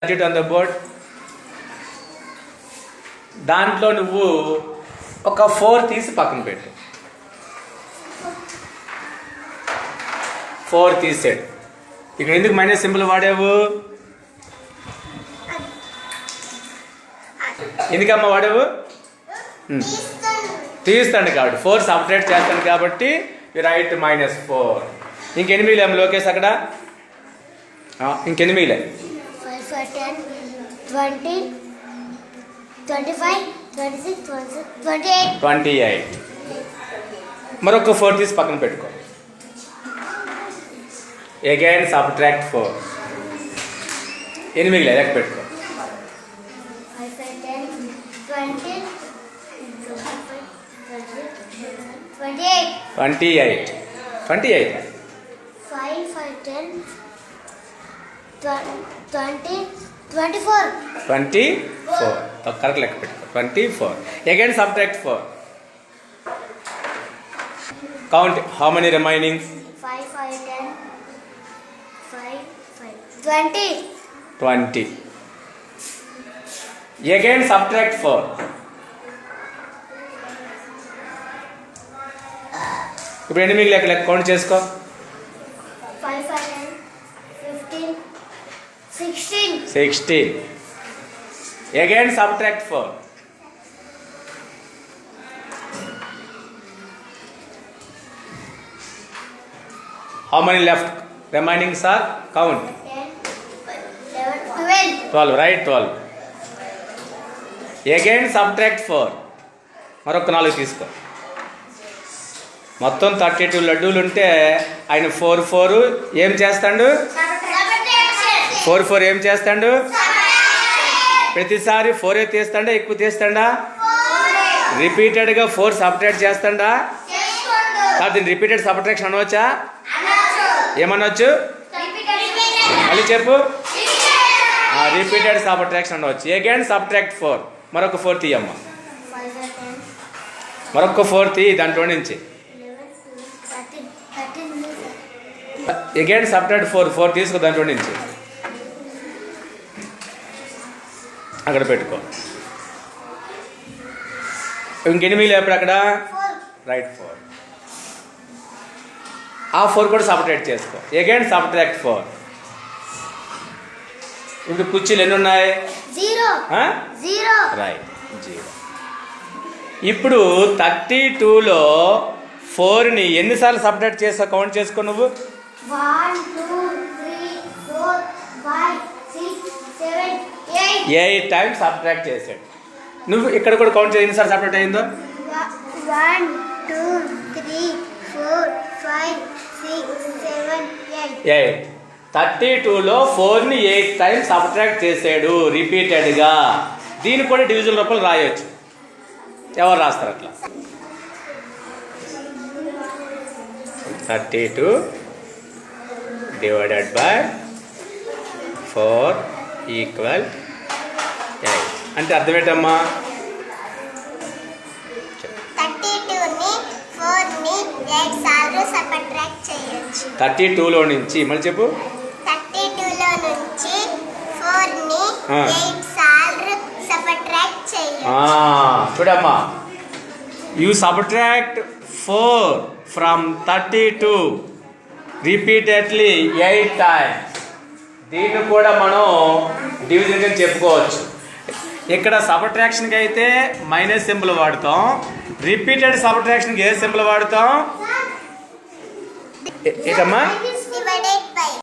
it on the board. దాంట్లో నువ్వు ఒక 4 తీసి పక్కన పెట్టు. 4 తీసాడు. ఇక్కడ ఎందుకు మైనస్ సింబల్ వాడావు? ఎందుకమ్మా వాడావు? తీస్తాను కాబట్టి 4 సపరేట్ చేస్తాను కాబట్టి రైట్ -4. ఇంకెన్ని మిగిలాము లోకేష్ అక్కడ? ఇంకెన్ని మిగిలే? 20, 25, 26, 27, 28. మరొక 4 తీసి పక్కన పెట్టుకో. Again subtract 4. ఎన్ని మిగిలే లెక్క పెట్టుకో. 28. 28. 5, 10, 20, 24. 24. కరెక్ట్ లెక్క పెట్టుకో. 24. Again subtract 4. Count how many remaining? 5, 10, 5, 20. 20. Again subtract 4. ఇప్పుడు ఎన్ని మిగిలి లెక్క కౌంట్ చేసుకో. 5, 10, 15, 16. 16. Again subtract 4. How many left? Remaining are count. 10, 11, 12. 12, right? 12. Again subtract 4. మరొక 4 తీసుకో. మొత్తం 32 లడ్డూలు ఉంటే ఆయన 4 ఏం చేస్తాడు? 4 ఏం చేస్తాడు? ప్రతిసారి 4 తీస్తాడా ఎక్కువ తీస్తాడా? రిపీటెడ్గా 4 సబ్ట్రాక్ట్ చేస్తాడా? కాదు, దీన్ని రిపీటెడ్ సబ్ట్రాక్షన్ అనవచ్చా? ఏమనొచ్చు? మళ్ళీ చెప్పు. రిపీటెడ్ సబ్ట్రాక్షన్ అనవచ్చు. Again subtract 4. మరొక 4 తీయమ్మా. మరొక 4 తీ దాంట్లో నుంచి. అగైన్ సబ్ట్రాక్ట్ 4 తీసుకో దాంట్లో నుంచి. అక్కడ పెట్టుకో. ఇంకెన్ని మిగిలి ఎప్పుడు అక్కడ? రైట్ 4. ఆ 4 కూడా సపరేట్ చేసుకో. Again subtract 4. ఇప్పుడు కుర్చీలు ఎన్ని ఉన్నాయి? 0. రైట్ 0. ఇప్పుడు 32లో 4ని ఎన్నిసార్లు సపరేట్ చేస్తావు కౌంట్ చేసుకో నువ్వు. 1, 2, 3, 4, 5, 6, 7, 8. 8 టైమ్స్ సబ్ట్రాక్ట్ చేసాడు. నువ్వు ఇక్కడ కూడా కౌంట్ చేసి ఎన్నిసార్లు సపరేట్ అయిందో? 1, 2, 3, 4, 5, 6, 7, 8. 32లో 4ని 8 టైమ్స్ సబ్ట్రాక్ట్ చేసాడు రిపీటెడ్గా. దీన్ని కూడా డివిజన్ రూపంలో రాయొచ్చు. ఎవరు రాస్తారు అట్లా? 32 డివైడెడ్ బై 4 ఈక్వల్ 8 అంటే అర్థం ఏంటమ్మా? 32ని 4ని 8 సార్లు సబ్ట్రాక్ట్ చేయొచ్చు. 32లో నుంచి మళ్ళీ చెప్పు. 32లో నుంచి 4ని 8 సార్లు సబ్ట్రాక్ట్ చేయొచ్చు. చూడమ్మా, you subtract 4 from 32 repeatedly 8 times. దీన్ని కూడా మనం డివిజన్ కింద చెప్పుకోవచ్చు. ఇక్కడ సబ్ట్రాక్షన్కి అయితే మైనస్ సింబల్ వాడతాం. రిపీటెడ్ సబ్ట్రాక్షన్కి ఏ సింబల్ వాడతాం? ఏంటమ్మా?